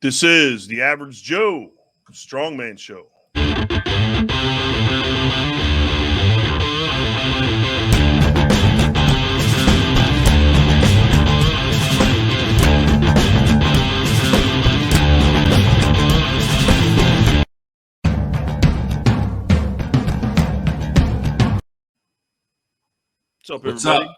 This is the Average Joe Strongman Show. What's up, everybody? What's up?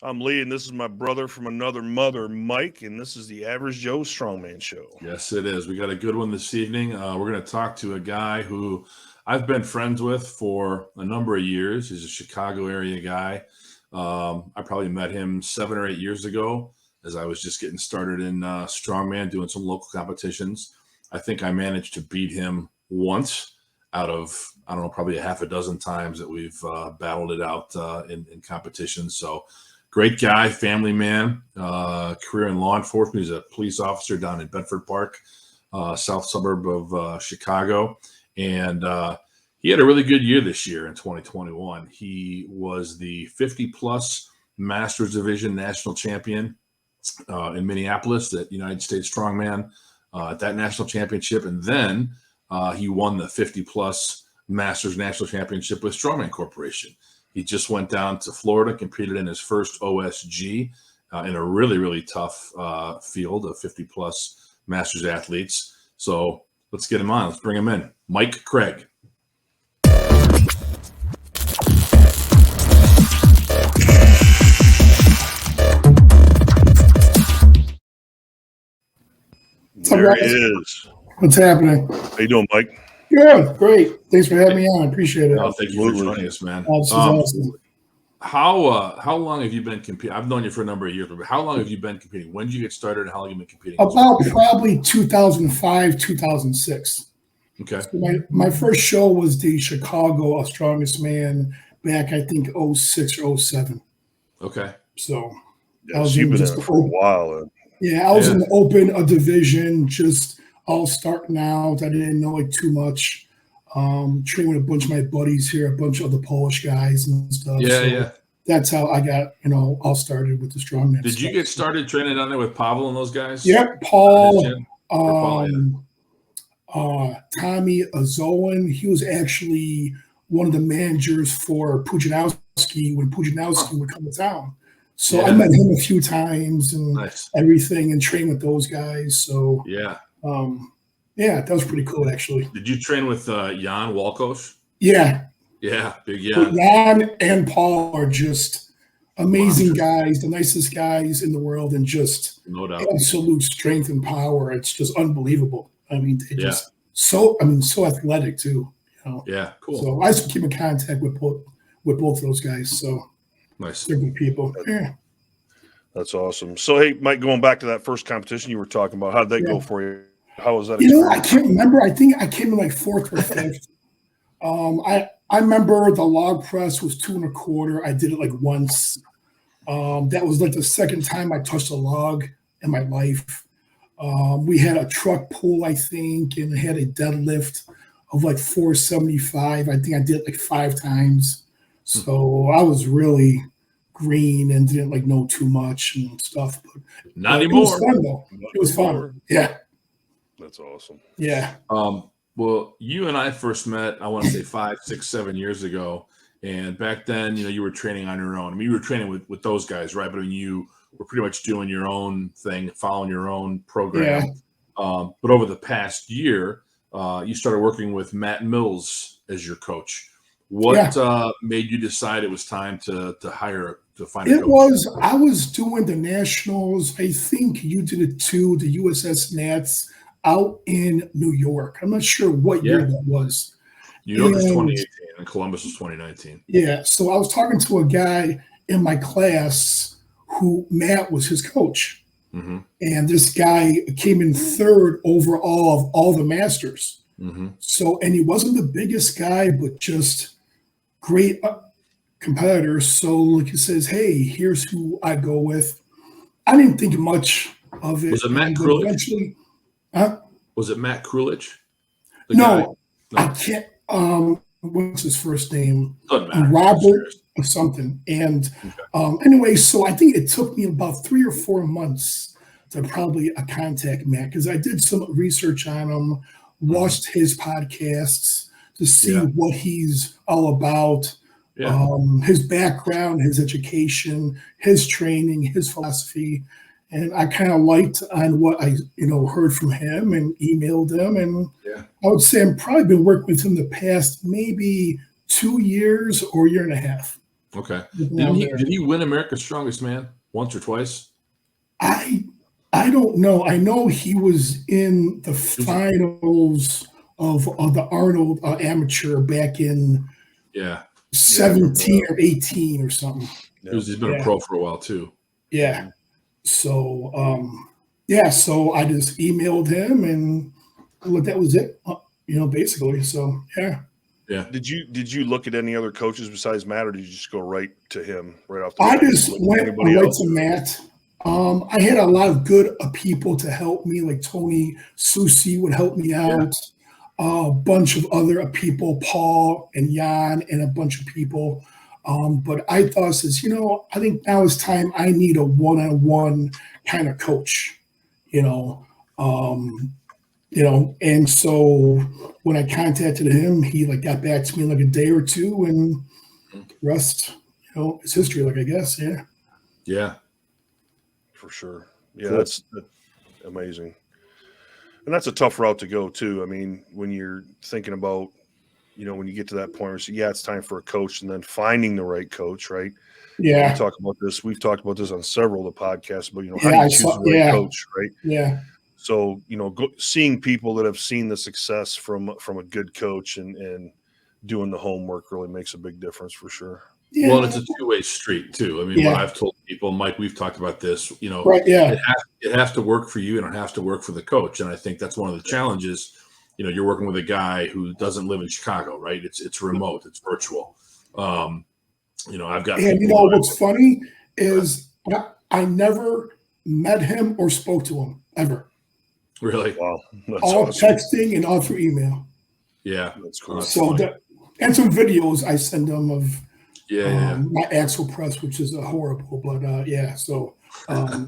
I'm Lee, and this is my brother from another mother, Mike, and this is the Average Joe Strongman Show. Yes, it is. We got a good one this evening. We're going to talk to a guy who I've been friends with for a number of years. He's a Chicago area guy. I probably met him 7 or 8 years ago as I was just getting started in strongman, doing some local competitions. I think I managed to beat him once out of, I don't know, probably a half a dozen times that we've battled it out in competitions. So great guy, family man, career in law enforcement. He's a police officer down in Bedford Park, south suburb of Chicago. And he had a really good year this year in 2021. He was the 50-plus Masters Division national champion in Minneapolis at United States Strongman at that national championship. And then he won the 50-plus Masters National Championship with Strongman Corporation. He just went down to Florida, competed in his first OSG in a really, really tough field of 50-plus Masters athletes. So let's get him on. Let's bring him in. Mike Craig. There he is. What's happening? How you doing, Mike? Good, great. Thanks for having me on. I appreciate it. Oh, thank you for joining us, man. This is awesome. How long have you been competing? I've known you for a number of years, but how long have you been competing? When did you get started and how long have you been competing? About probably 2005, 2006. Okay. So my first show was the Chicago Strongest Man back, I think, 06 or 07. Okay. So Yeah, so you've been in it for a while. Yeah, I was in the open, a division, just all starting out. I didn't know too much. Trained with a bunch of my buddies here, a bunch of other Polish guys and stuff. Yeah, so yeah. That's how I got, all started with the strongman. Did you get started training down there with Pavel and those guys? Yep, Paul. Tommy Azoan. He was actually one of the managers for Pujanowski when Pujanowski would come to town. So I met him a few times and everything, and trained with those guys. So yeah, that was pretty cool, actually. Did you train with Jan Walkosz? Yeah, big Jan. Jan and Paul are just amazing guys, the nicest guys in the world, and just no doubt absolute strength and power. It's just unbelievable. I mean, they just so athletic too. Yeah, cool. So I used to keep in contact with both those guys. So. Nice. They're good people. Yeah. That's awesome. So, hey, Mike, going back to that first competition you were talking about, how did that go for you? How was that? I can't remember. I think I came in like 4th or 5th. I remember the log press was 2 1/4. I did it like once. That was like the second time I touched a log in my life. We had a truck pull, I think, and it had a deadlift of like 475. I think I did it like 5 times. So I was really green and didn't know too much and stuff. But not anymore. It was fun though. It was fun. Yeah. That's awesome. Yeah. Well, you and I first met, I want to say 5, 6, 7 years ago. And back then, you were training on your own. I mean, you were training with those guys, right? But I mean, you were pretty much doing your own thing, following your own program. Yeah. But over the past year, you started working with Matt Mills as your coach. What made you decide it was time to find a coach? I was doing the Nationals. I think you did it too, the USS Nats out in New York. I'm not sure what year that was. New York was 2018 and Columbus was 2019. Yeah. So I was talking to a guy in my class who Matt was his coach. Mm-hmm. And this guy came in 3rd overall of all the Masters. Mm-hmm. So, and he wasn't the biggest guy, but just great competitor. So like he says, hey, here's who I go with. I didn't think much of it. Was it Matt Krulich? Was it Matt Krulich? No, I can't. What's his first name? Robert or something. And anyway, so I think it took me about 3 or 4 months to probably contact Matt, because I did some research on him, watched his podcasts to see what he's all about, his background, his education, his training, his philosophy. And I kind of liked on what I, heard from him and emailed him. And I would say I've probably been working with him the past maybe 2 years or year and a half. Okay. Did he win America's Strongest Man once or twice? I don't know. I know he was in the finals of the Arnold amateur back in 17 or 18 or something. He's been a pro for a while too. Yeah. So so I just emailed him and that was it. Basically. So yeah. Did you look at any other coaches besides Matt, or did you just go right to him right off the bat? I just went right to Matt. I had a lot of good people to help me, like Tony Susi would help me out. A bunch of other people, Paul and Jan, and a bunch of people. But I thought, I think now is time I need a one-on-one kind of coach, and so when I contacted him, he got back to me in a day or two, and the rest, is history, I guess. Yeah. Yeah. For sure. Yeah, cool. That's amazing. And that's a tough route to go too. I mean, when you're thinking about, when you get to that point where you say, it's time for a coach, and then finding the right coach, right? Yeah. We've talked about this on several of the podcasts, but how do you choose the right coach, right? Yeah. So, seeing people that have seen the success from a good coach and doing the homework really makes a big difference for sure. Yeah. Well, it's a two-way street too. I mean, what I've told people, Mike, we've talked about this, right, it has to work for you and it has to work for the coach. And I think that's one of the challenges. You're working with a guy who doesn't live in Chicago, right? It's remote, it's virtual. I've got. And what's funny is I never met him or spoke to him ever. Really? Wow. That's all awesome. Texting and all through email. Yeah, that's cool. And some videos I send them of my axle press, which is horrible, but So I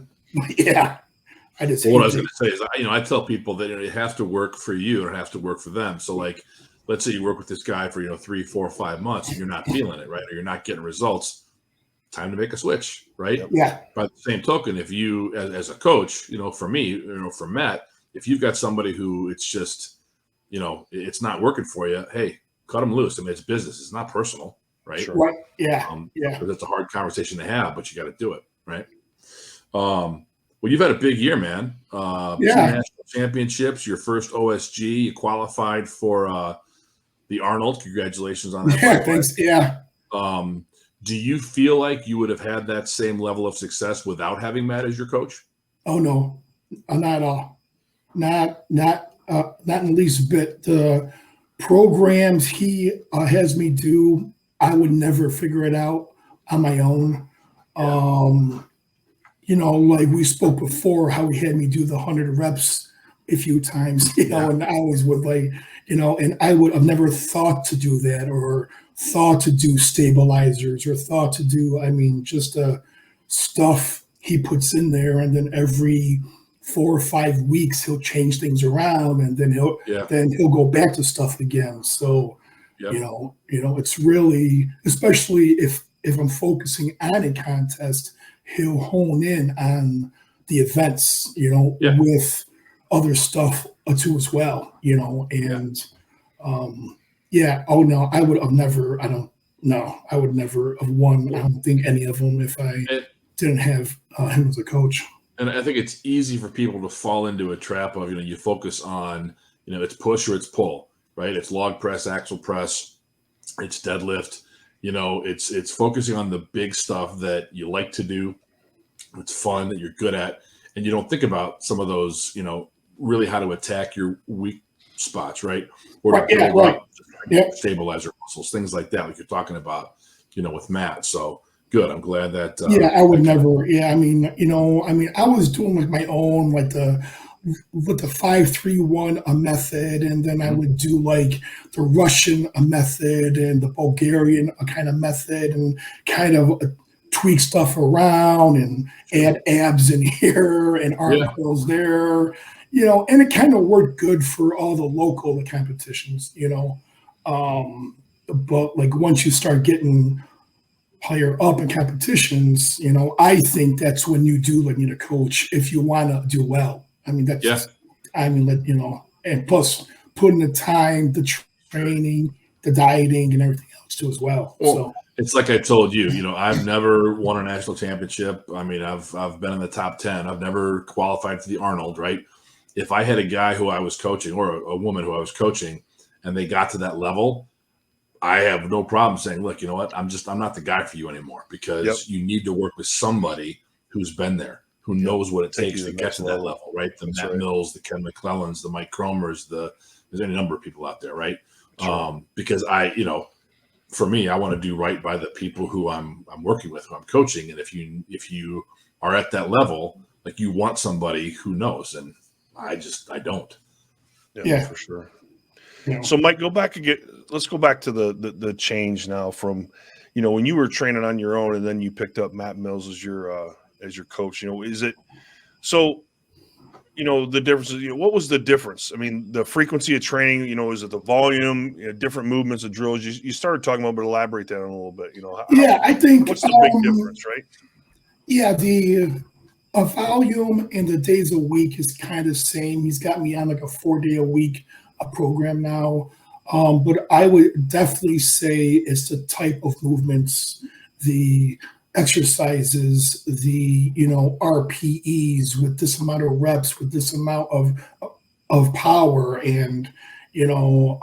just. Well, what I was going to say is, I tell people that it has to work for you and it has to work for them. So, let's say you work with this guy for 3, 4, 5 months and you're not feeling it, right, or you're not getting results. Time to make a switch, right? Yeah. By the same token, if you, as a coach, for me, for Matt, if you've got somebody who it's just, it's not working for you, hey, cut them loose. I mean, it's business. It's not personal, right? Sure. Right. Yeah. Because it's a hard conversation to have, but you got to do it, right? Well, you've had a big year, man. 2 national championships, your first OSG. You qualified for the Arnold. Congratulations on that. Yeah, thanks. Yeah. Do you feel like you would have had that same level of success without having Matt as your coach? Oh no, not at all. Not in the least bit. The programs he has me do, I would never figure it out on my own. We spoke before, how he had me do the 100 reps a few times, and I was with and I would have never thought to do that, or thought to do stabilizers, or thought to do, just stuff he puts in there, and then every 4 or 5 weeks he'll change things around, and then he'll go back to stuff again. So, it's really, especially if I'm focusing on a contest, he'll hone in on the events, with other stuff too as well, and oh no, I would have never, I would never have won. I don't think any of them if I didn't have him as a coach. And I think it's easy for people to fall into a trap of, you focus on, it's push or it's pull, right? It's log press, axle press, it's deadlift. It's focusing on the big stuff that you like to do. It's fun, that you're good at. And you don't think about some of those, really how to attack your weak spots, right? Or to build up stabilizer muscles, things like that, like you're talking about, with Matt. So good. I'm glad that. I would never. Yeah. I was doing my own, with the 5-3-1 method, and then I would do the Russian method and the Bulgarian kind of method, and kind of tweak stuff around and add abs in here and arm curls there, you know, and it kind of worked good for all the local competitions, you know. But like once you start getting higher up in competitions, you know, I think that's when you do like need a coach if you want to do well. I mean, that's, I mean, you know, and plus putting the time, the training, the dieting, and everything else too as well. So it's like I told you, you know, I've never won a national championship. I mean, I've been in the top 10. I've never qualified for the Arnold, right? If I had a guy who I was coaching or a woman who I was coaching and they got to that level, I have no problem saying, look, you know what? I'm not the guy for you anymore, because you need to work with somebody who's been there, who knows what it takes to get to that level, right? The Matt Mills, the Ken McClellans, the Mike Cromers, there's any number of people out there, right? Sure. Because you know, for me, I want to do right by the people who I'm working with, who I'm coaching. And if you are at that level, like, you want somebody who knows, and I don't. Yeah, for sure. Yeah. So Mike, let's go back to the change now from, you know, when you were training on your own and then you picked up Matt Mills as your coach. You know, is it so? You know, the difference is, you know, what was the difference? I mean, the frequency of training, you know, is it the volume, you know, different movements of drills? You started talking about, but elaborate that on a little bit, you know. I think what's the big difference, right? Yeah, the volume and the days a week is kind of same. He's got me on like a 4-day-a-week program now. But I would definitely say it's the type of movements, the exercises, the, you know, RPEs with this amount of reps, with this amount of power. And, you know,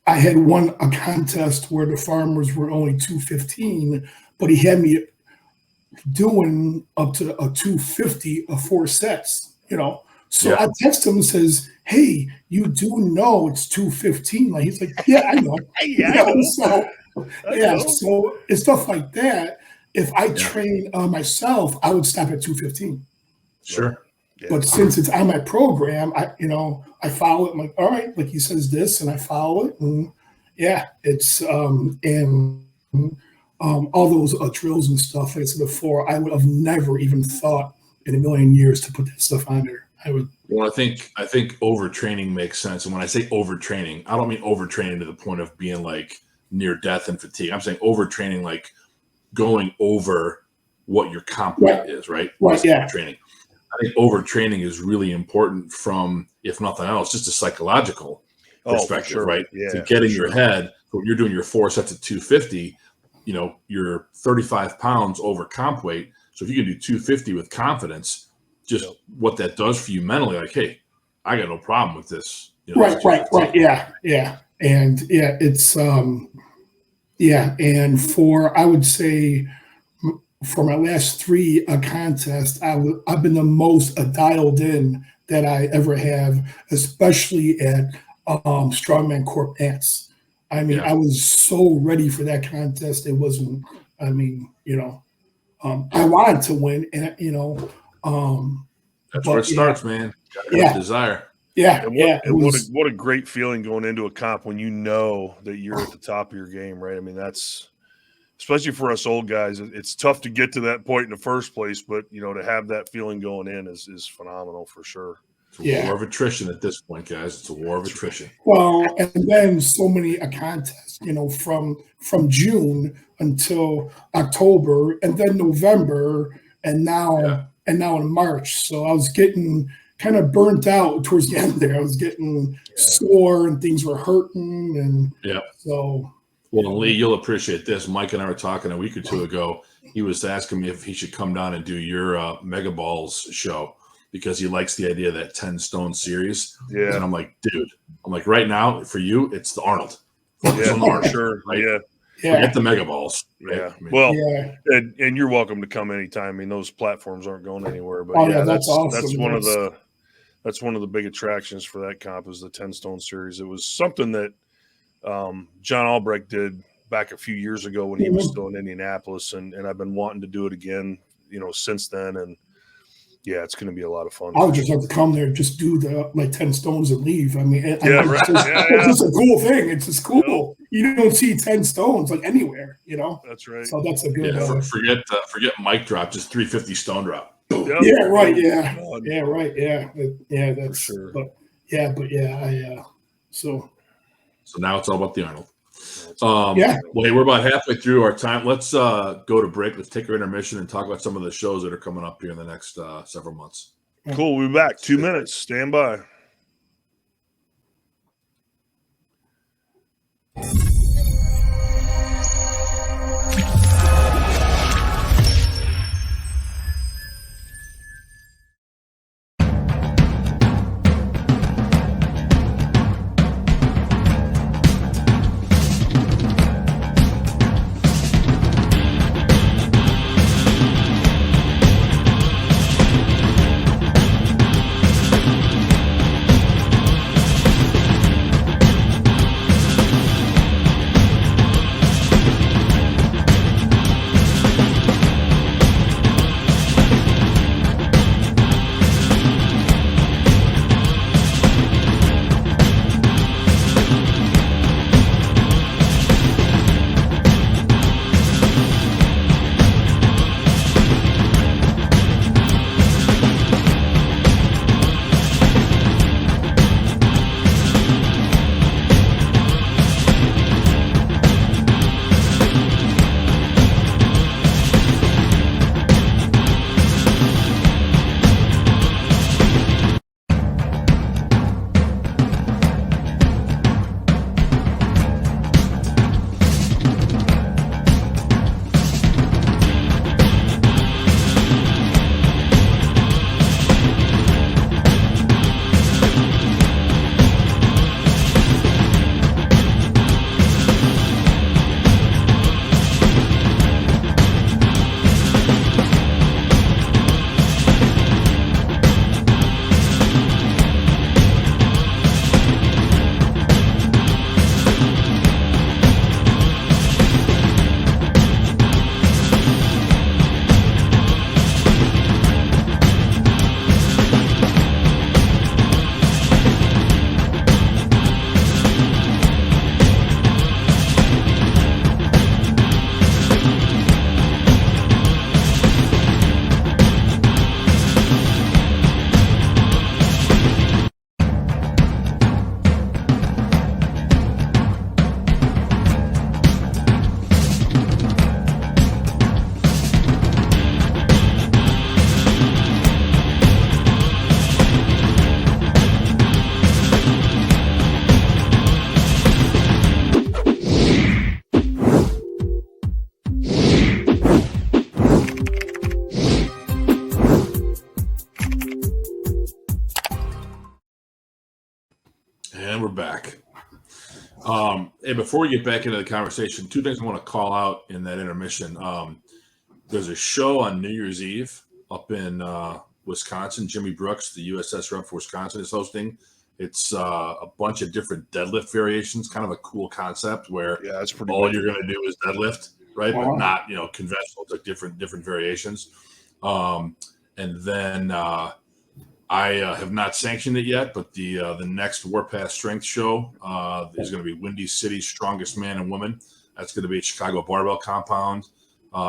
I had won a contest where the farmers were only 215, but he had me doing up to a 250 of 4 sets, you know. So I text him and says, hey, you do know it's 215. Like, he's like, yeah, I know. So it's stuff like that. If I train myself, I would stop at 215. Sure. Yeah. But since it's on my program, I follow it. I'm like, all right, like he says this, and I follow it. And it's all those drills and stuff, like I said before, I would have never even thought in a million years to put that stuff on there. Well, I think overtraining makes sense. And when I say overtraining, I don't mean overtraining to the point of being like near death and fatigue. I'm saying overtraining, like going over what your comp weight is, right? Overtraining. I think overtraining is really important from, if nothing else, just a psychological perspective, right? Yeah, to get in your head, when you're doing your 4 sets at 250, you know, you're 35 pounds over comp weight. So if you can do 250 with confidence, just what that does for you mentally, like, hey, I got no problem with this. You know, right. Yeah. And it's and I would say for my last 3 contests, I've been the most dialed in that I ever have, especially at Strongman Corp Ants. I mean, I was so ready for that contest. It wasn't, I mean, you know, I wanted to win, and, you know, that's where it starts, man. Desire. What a great feeling going into a comp when you know that you're at the top of your game, right? I mean, that's, especially for us old guys, it's tough to get to that point in the first place, but, you know, to have that feeling going in is phenomenal for sure. It's a war of attrition at this point, guys. It's a war of attrition. Well, and then so many contests, you know, from June until October, and then November, and now in March. So I was getting kind of burnt out towards the end there. I was getting sore and things were hurting, and so. Well, Lee, you'll appreciate this. Mike and I were talking a week or 2 ago. He was asking me if he should come down and do your Mega Balls show, because he likes the idea of that 10 stone series. Yeah. And I'm like, dude, right now for you, it's the Arnold. Focus on the Arnold. Sure. Right? Forget the Mega Balls. Right? Yeah. I mean, and you're welcome to come anytime. I mean, those platforms aren't going anywhere, but that's awesome. That's one of the big attractions for that comp is the 10 stone series. It was something that John Albrecht did back a few years ago when he was still in Indianapolis, and I've been wanting to do it again, you know, since then. And Yeah, it's going to be a lot of fun. I would just have to come there, just do the like 10 stones and leave. I mean, Yeah, right. It's just a cool thing. It's just cool. You don't see 10 stones like anywhere, you know. That's right. So that's a good. Forget mic drop, just 350 stone drop. Yep. Yeah, right. Yeah, God. yeah, right. Yeah, that's For sure. But so now it's all about the Arnold. Yeah. Well, hey, we're about halfway through our time. Let's go to break. Let's take our intermission and talk about some of the shows that are coming up here in the next several months. Cool. We'll be back. 2 minutes. Stand by. And we're back. Hey, before we get back into the conversation, two things I want to call out in that intermission. There's a show on New Year's Eve up in Wisconsin. Jimmy Brooks, the USS rep for Wisconsin, is hosting. It's a bunch of different deadlift variations, kind of a cool concept where that's pretty all good. you're going to do is deadlift, right? But not, conventional. It's like different variations. And then I have not sanctioned it yet, but the next Warpath Strength show is going to be Windy City's Strongest Man and Woman. That's going to be at Chicago Barbell Compound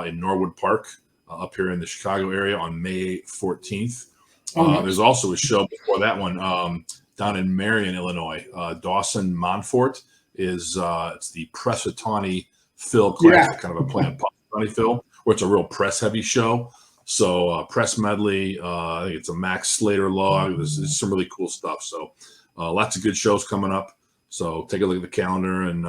in Norwood Park up here in the Chicago area on May 14th. There's also a show before that one down in Marion, Illinois. Dawson Monfort is it's the Pressatani Phil Classic, kind of a planned Pressatani Phil, where it's a real press heavy show. So press medley, I think it's a Max Slater log. There's some really cool stuff. So lots of good shows coming up. So take a look at the calendar and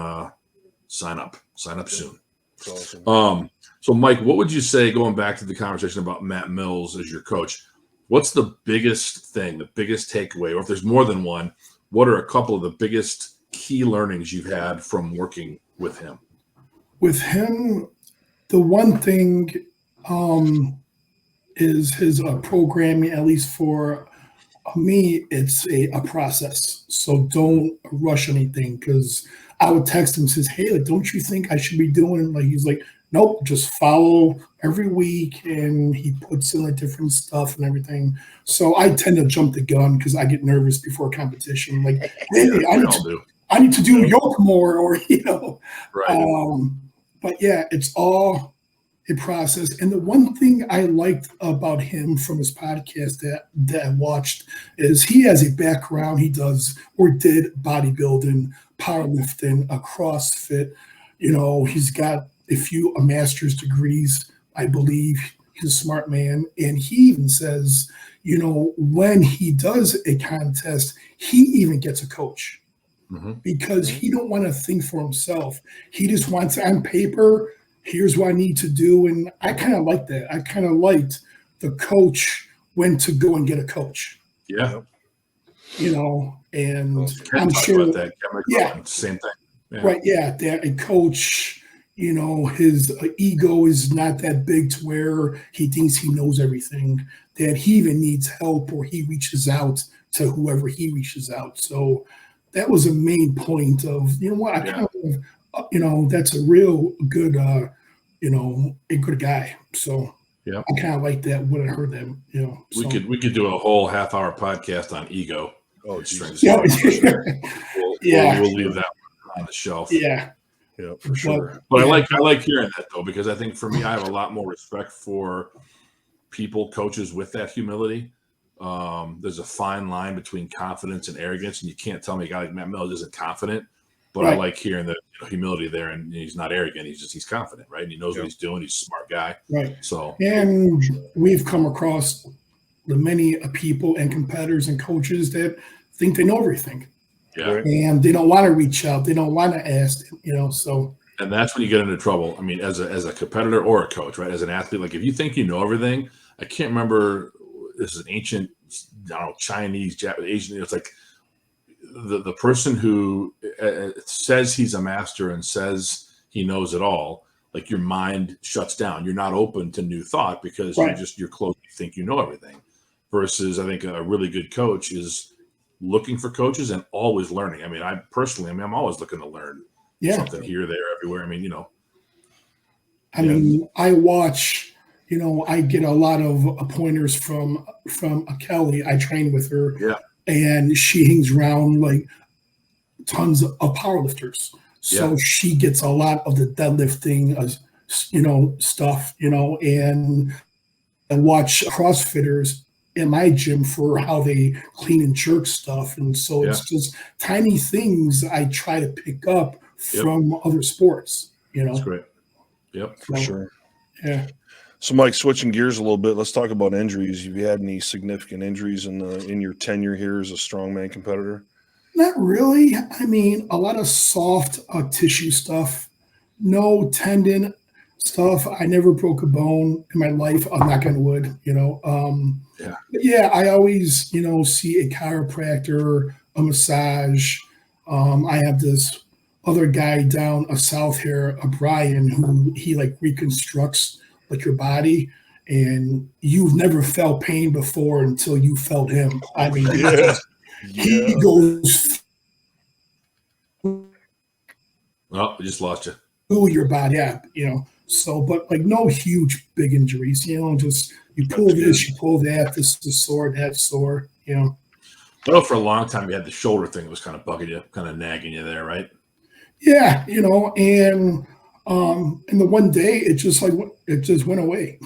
sign up soon. Awesome. So Mike, what would you say, going back to the conversation about Matt Mills as your coach, what's the biggest thing, the biggest takeaway, or if there's more than one, what are a couple of the biggest key learnings you've had from working with him? With him, the one thing is his programming, at least for me, it's a process. So don't rush anything, because I would text him and says, hey, like, don't you think I should be doing, like, he's like, nope, just follow every week, and he puts in like different stuff and everything. So I tend to jump the gun because I get nervous before competition. Like, hey, I need to do yoke more, or Right. But yeah, it's all a process. And the one thing I liked about him from his podcast that I watched is he has a background. He does or did bodybuilding, powerlifting, a CrossFit. He's got a master's degrees, I believe. He's a smart man. And he even says, when he does a contest, he even gets a coach because he don't want to think for himself. He just wants on paper, here's what I need to do. And I kind of like that. I kind of liked the coach when to go and get a coach. Yeah. And I'm sure that. Yeah. Same thing. Yeah. Right. Yeah. That a coach, his ego is not that big to where he thinks he knows everything, that he even needs help or he reaches out to whoever he reaches out. So that was a main point of, I kind of, that's a real good, a good guy. So yeah, I kind of like that when I heard that, We could do a whole half-hour podcast on ego. Oh, yeah. We'll leave that on the shelf. Yeah. Yeah, for sure. But I like hearing that though, because I think for me, I have a lot more respect for coaches with that humility. There's a fine line between confidence and arrogance, and you can't tell me a guy like Matt Mills isn't confident. But Right. I like hearing the humility there, and he's not arrogant. He's confident, right? And he knows what he's doing. He's a smart guy. Right. So, and we've come across the many people and competitors and coaches that think they know everything. Yeah. And they don't want to reach out. They don't want to ask, so. And that's when you get into trouble. I mean, as a competitor or a coach, right? As an athlete, like if you think you know everything, I can't remember. This is an ancient, Chinese, Japanese, Asian. It's like the person who says he's a master and says he knows it all. Like your mind shuts down. You're not open to new thought because you're close. You think you know everything. Versus, I think a really good coach is looking for coaches and always learning. I mean, I'm always looking to learn something here, there, everywhere. I mean, I watch, I get a lot of pointers from Kelly. I train with her. Yeah. And she hangs around like tons of powerlifters. So she gets a lot of the deadlifting, stuff, and I watch CrossFitters in my gym for how they clean and jerk stuff. And so it's just tiny things I try to pick up from other sports, That's great. Yep. For sure. Yeah. So, Mike, switching gears a little bit, let's talk about injuries. Have you had any significant injuries in your tenure here as a strongman competitor? Not really. I mean, a lot of soft tissue stuff, no tendon stuff. I never broke a bone in my life. I'm not going to wood, But yeah, I always, see a chiropractor, a massage. I have this other guy down south here, Brian, who he like reconstructs like your body, and you've never felt pain before until you felt him. I mean, he goes Oh, we just lost you. through your body, So, but like no huge big injuries, just you pull this, you pull that, this is sore, that's sore, Well, for a long time, you had the shoulder thing that was kind of bugging you, kind of nagging you there, right? Yeah, and the one day it just went away,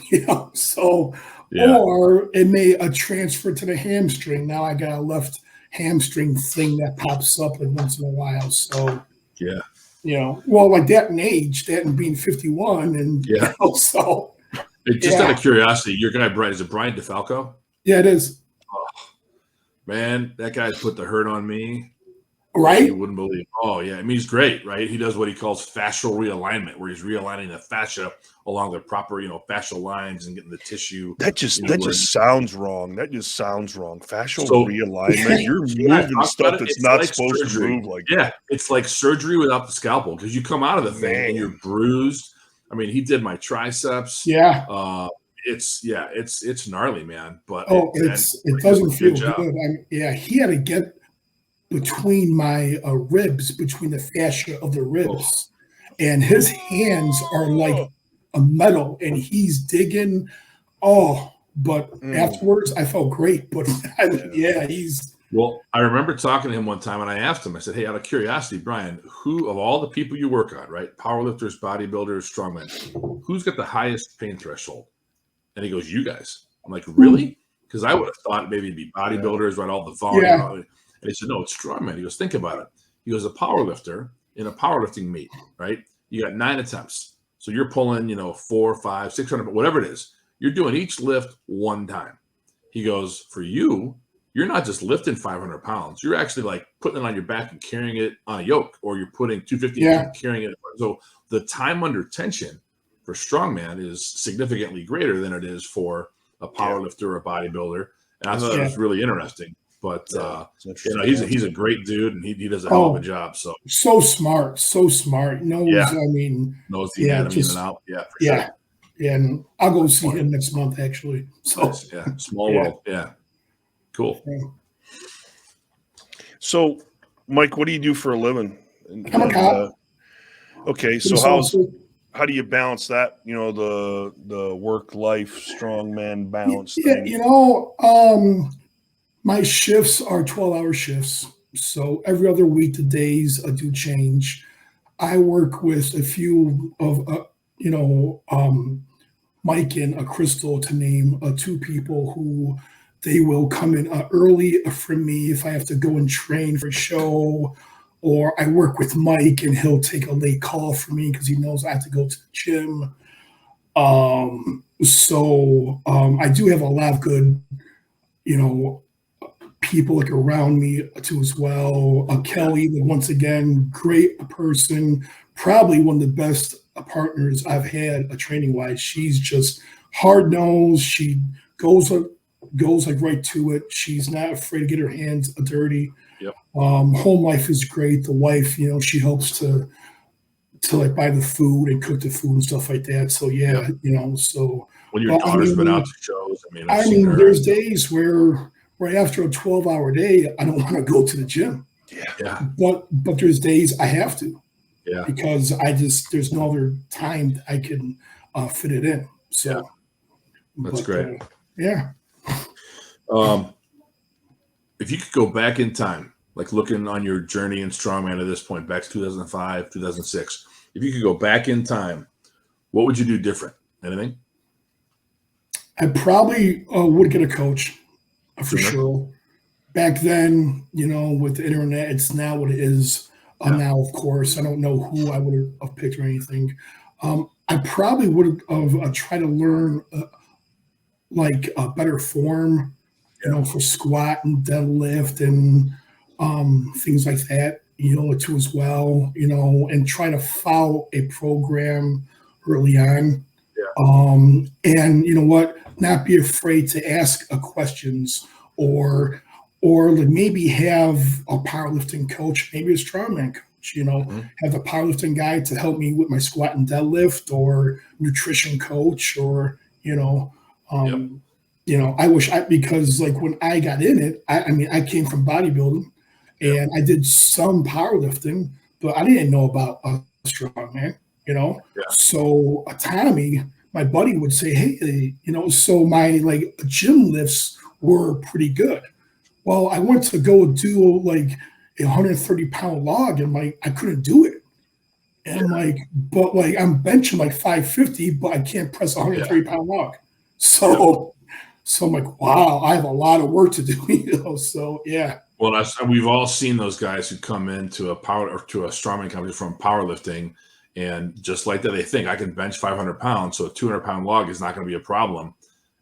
So, or it may transfer to the hamstring. Now I got a left hamstring thing that pops up like once in a while. So well, like that in age, that and being 51, and so. Just out of curiosity, your guy Brian, is it Brian DeFalco? Yeah, it is. Oh, man, that guy's put the hurt on me. Right? You wouldn't believe. Oh, yeah. I mean, he's great, right? He does what he calls fascial realignment, where he's realigning the fascia along the proper, fascial lines and getting the tissue. That just sounds wrong. That just sounds wrong. Fascial realignment. You're moving stuff that's not like supposed surgery. To move like that. It's like surgery without the scalpel because you come out of the thing and you're bruised. I mean, he did my triceps. Yeah. It's gnarly, man. But it doesn't feel good. He had to get between my ribs, between the fascia of the ribs, and his hands are like a medal and he's digging. Oh, but afterwards I felt great. But yeah, he's. Well, I remember talking to him one time and I asked him, I said, hey, out of curiosity, Brian, who of all the people you work on, right? Powerlifters, bodybuilders, strongmen, who's got the highest pain threshold? And he goes, you guys. I'm like, really? Because I would have thought maybe it'd be bodybuilders, right? All the volume. Yeah. And he said, no, it's strongman. He goes, think about it. He goes, a powerlifter in a powerlifting meet, right? You got 9 attempts. So you're pulling, 4, 5, 600, whatever it is. You're doing each lift one time. He goes, for you, you're not just lifting 500 pounds. You're actually like putting it on your back and carrying it on a yoke, or you're putting 250 and carrying it. So the time under tension for strongman is significantly greater than it is for a powerlifter or a bodybuilder. And I thought it was really interesting. But he's a great dude, and he does a hell of a job. So smart, knows. I mean, knows the anatomy in and out. Yeah, for sure. Yeah, and I'll go see him next month actually. So small world. Yeah, cool. So, Mike, what do you do for a living? I'm a cop. Okay, so how do you balance that? The work-life strongman balance thing. My shifts are 12-hour shifts. So every other week, the days do change. I work with a few of, Mike and Crystal, to name 2 people who they will come in early for me if I have to go and train for a show, or I work with Mike and he'll take a late call for me because he knows I have to go to the gym. So I do have a lot of good, people like around me too as well. Kelly, once again, great person, probably one of the best partners I've had training wise. She's just hard nosed. She goes like right to it. She's not afraid to get her hands dirty. Yep. Home life is great. The wife, she helps to like buy the food and cook the food and stuff like that. So so when your daughter's been out to shows, there's days where after a 12-hour day, I don't want to go to the gym. Yeah. But there's days I have to. Yeah. Because there's no other time I can fit it in. So that's great. Yeah. If you could go back in time, like looking on your journey in strongman at this point, back to 2005, 2006, if you could go back in time, what would you do different? Anything? I probably would get a coach for sure. Back then, with the internet, it's not what it is now, of course. I don't know who I would have picked or anything. I probably would have tried to learn like a better form, for squat and deadlift and things like that, too as well, and try to follow a program early on. And you know what, not be afraid to ask questions or like maybe have a powerlifting coach, maybe a strongman coach, have a powerlifting guy to help me with my squat and deadlift, or nutrition coach, or, I wish because like when I got in it, I came from bodybuilding and I did some powerlifting, but I didn't know about a strongman, So Tommy, my buddy, would say, hey, so my like gym lifts were pretty good. Well, I went to go do like a 130-pound log and I couldn't do it. And I'm like, but like I'm benching like 550, but I can't press a 130-pound log. So I'm like, wow, I have a lot of work to do, So yeah. Well, we've all seen those guys who come into a strongman company from powerlifting, and just like that, they think I can bench 500 pounds, so a 200-pound log is not going to be a problem,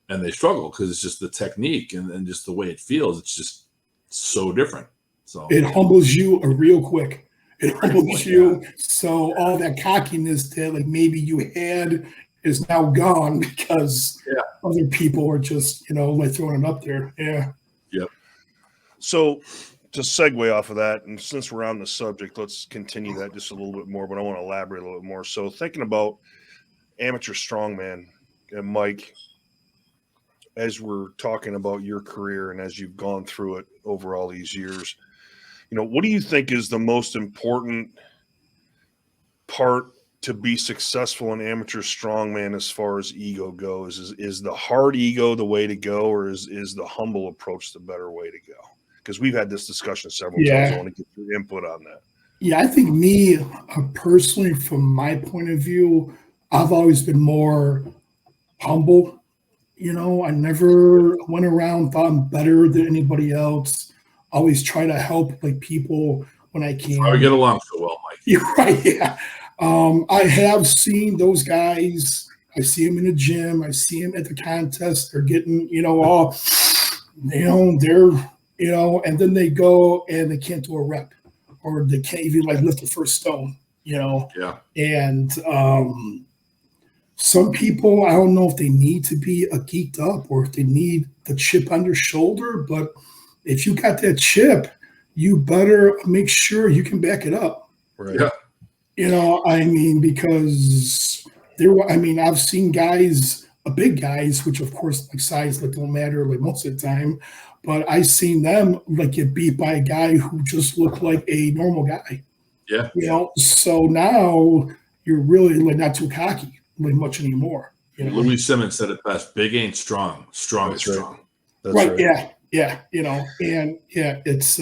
and they struggle because it's just the technique and just the way it feels. It's just so different. So it humbles you real quick. It humbles you. So all that cockiness that like maybe you had is now gone because other people are just like throwing it up there. Yeah. Yep. So to segue off of that, and since we're on the subject, let's continue that just a little bit more, but I want to elaborate a little bit more. So thinking about amateur strongman, and Mike, as we're talking about your career and as you've gone through it over all these years, what do you think is the most important part to be successful in amateur strongman as far as ego goes? Is the hard ego the way to go, or is the humble approach the better way to go? Because we've had this discussion several times. I want to get your input on that. Yeah, I think me personally, from my point of view, I've always been more humble. I never went around thought I'm better than anybody else. Always try to help like people when I can. How we get along so well, Mike. You're right. Yeah. I have seen those guys. I see them in the gym. I see them at the contest. They're getting, all, they're, and then they go and they can't do a rep, or they can't even like lift the first stone, Yeah. And some people, I don't know if they need to be geeked up or if they need the chip on their shoulder, but if you got that chip, you better make sure you can back it up. Right. Yeah. Because I've seen guys, big guys, which of course like size like don't matter like most of the time, but I've seen them like get beat by a guy who just looked like a normal guy. Yeah. So now you're really like not too cocky like much anymore. Louis Simmons said it best: "Big ain't strong, strong is strong." That's right. Yeah. And yeah, it's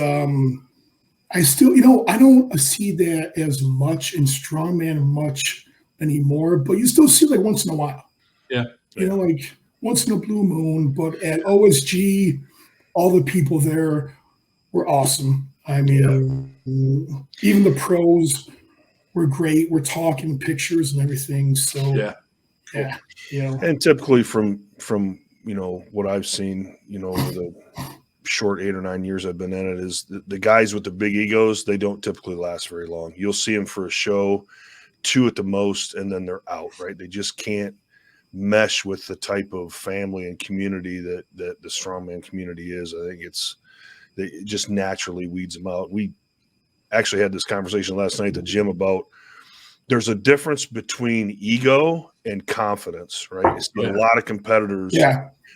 I still, I don't see that as much in strongman much anymore, but you still see like once in a while. Yeah. Like once in a blue moon. But at OSG, all the people there were awesome. Even the pros were great. We're talking pictures and everything. So yeah. And typically from what I've seen, over the short 8 or 9 years I've been in it, is the guys with the big egos, they don't typically last very long. You'll see them for a show, 2 at the most, and then they're out, right? They just can't mesh with the type of family and community that the strongman community is. I think it just naturally weeds them out. We actually had this conversation last night at the gym about there's a difference between ego and confidence, right? It's a lot of competitors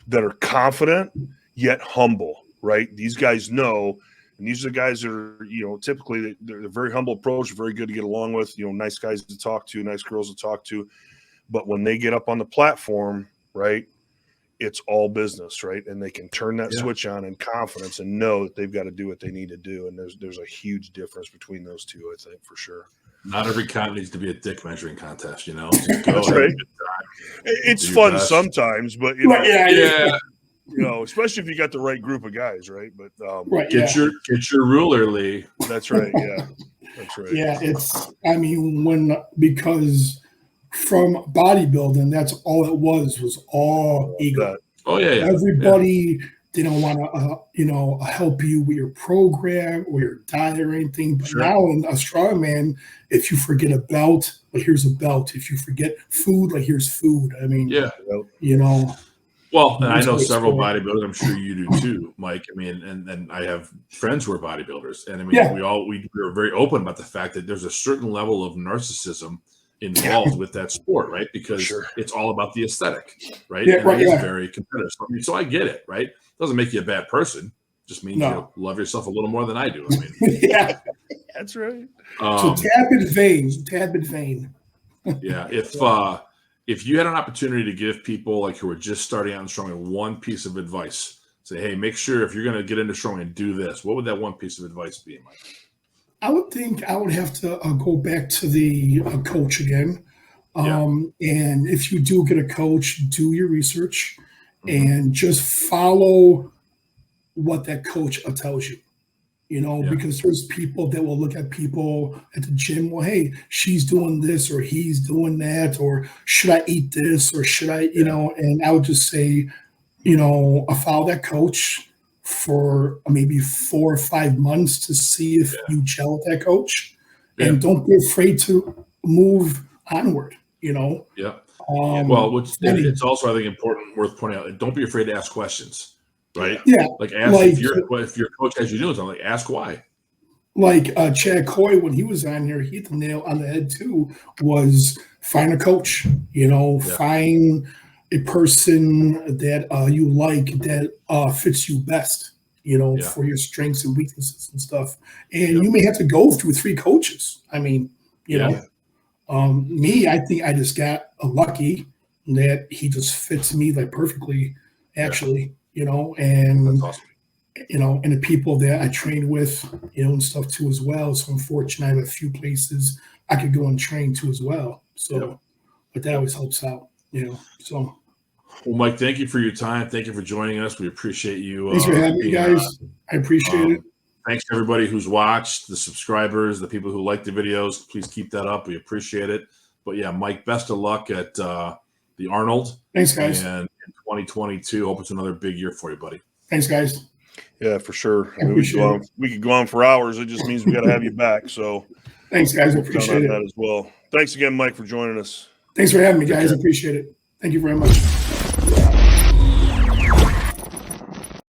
that are confident yet humble, right? These guys know, and these are the guys that are, typically they're a very humble approach, very good to get along with, nice guys to talk to, nice girls to talk to. But when they get up on the platform, right, it's all business, right? And they can turn that switch on in confidence and know that they've got to do what they need to do. And there's a huge difference between those two, I think, for sure. Not every con needs to be a dick measuring contest, That's right. It's fun sometimes, but especially if you got the right group of guys, right? But get your ruler, Lee. That's right. Yeah, that's right. Yeah, because from bodybuilding, that's all it was all ego. Oh yeah. Everybody didn't want to, help you with your program or your diet or anything. But now in a strongman, if you forget a belt, like here's a belt. If you forget food, like here's food. Well, and I know several bodybuilders. I'm sure you do too, Mike. And I have friends who are bodybuilders, and we're very open about the fact that there's a certain level of narcissism involved with that sport, right? Because it's all about the aesthetic, right? It's very competitive. So I get it, right? Doesn't make you a bad person. Just means you love yourself a little more than I do. That's right. So tad bit vain. Yeah. If you had an opportunity to give people like who are just starting out in strongman one piece of advice, say, hey, make sure if you're going to get into strongman, do this. What would that one piece of advice be, Mike? I would think I would have to go back to the coach again. And if you do get a coach, do your research and just follow what that coach tells you. Because there's people that will look at people at the gym. Well, hey, she's doing this or he's doing that, or should I eat this or should I, and I would just say, follow that coach for maybe 4 or 5 months to see if you gel with that coach, and don't be afraid to move onward. Well, it's also, I think, important, worth pointing out. Don't be afraid to ask questions. Right? Yeah. Like ask if your coach has you doing something, like ask why. Like Chad Coy, when he was on here, he hit the nail on the head too, was find a coach, find a person that you like that fits you best, for your strengths and weaknesses and stuff. And you may have to go through 3 coaches. Me, I think I just got lucky that he just fits me like perfectly, actually, you know, and That's awesome. you know, and the people that I train with, you know, and stuff too as well. So I'm fortunate I have a few places I could go and train to as well. So, but that always helps out, you know. So, well, Mike, thank you for your time. Thank you for joining us. We appreciate you. thanks for having me, guys. I appreciate it. Thanks to everybody who's watched, the subscribers, the people who like the videos. Please keep that up. We appreciate it. But yeah, Mike, best of luck at the Arnold. Thanks, guys. And in 2022, hope it's another big year for you, buddy. Thanks, guys. Yeah, for sure. I appreciate it. We could go on for hours. It just means we got to have you back. So thanks, guys. I we'll appreciate it. that as well. Thanks again, Mike, for joining us. Thanks for having me, guys. I appreciate it. Thank you very much.